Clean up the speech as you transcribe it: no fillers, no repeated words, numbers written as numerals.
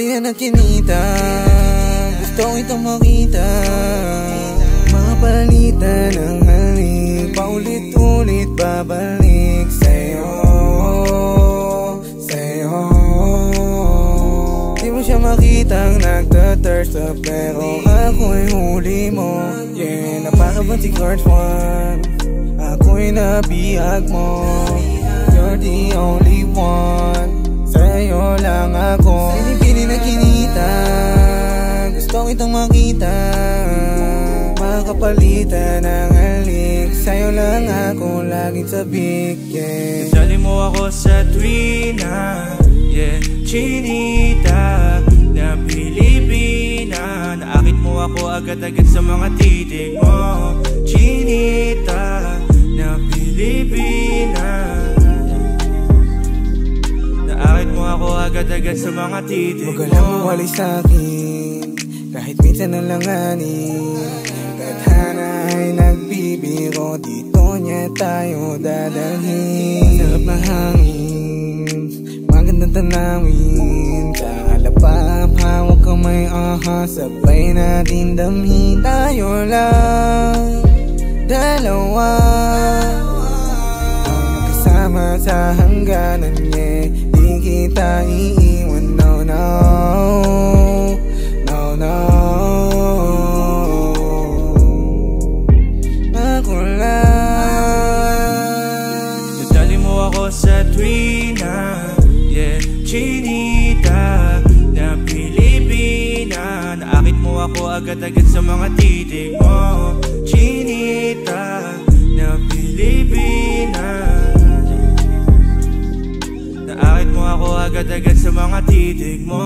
huli na kinita, gusto kitang makita. Mga palitan ng halik, paulit-ulit babalik sa'yo, sa'yo. Di mo siya makitang nagtathirst up, pero ako'y huli mo. Yeah, napakabang si Court 1, ako'y nabihag mo. You're the only one, sa'yo lang ako. Pinipili na kinita, gusto kitang makita. Makapalitan ng halik, sa'yo lang ako laging sabik, yeah. Dali mo ako sa tuwina, yeah. Chinita na Pilipina, naakit mo ako agad-agad sa mga titig mo. Chinita na Pilipina, naakit mo ako agad-agad sa mga titig mo. Huwag ka lang mawali sa'kin, kahit minsan nalanganin. Tadhana ay nagbibiro, dito niya tayo dadalhin. Sarap na hangin, magandang tanawin. Sa halapap, hawak kamay, sabay natin damhin. Tayo lang, dalawa, magkasama sa hangganan niya. Di kita iiwan, no, no, no, no. Ako lang. Nadali mo ako sa tuwina, yeah. Chinita na Pilipina, naakit mo ako agad-agad sa mga titig mo. Chinita na Pilipina, naakit mo ako agad-agad sa mga titig mo.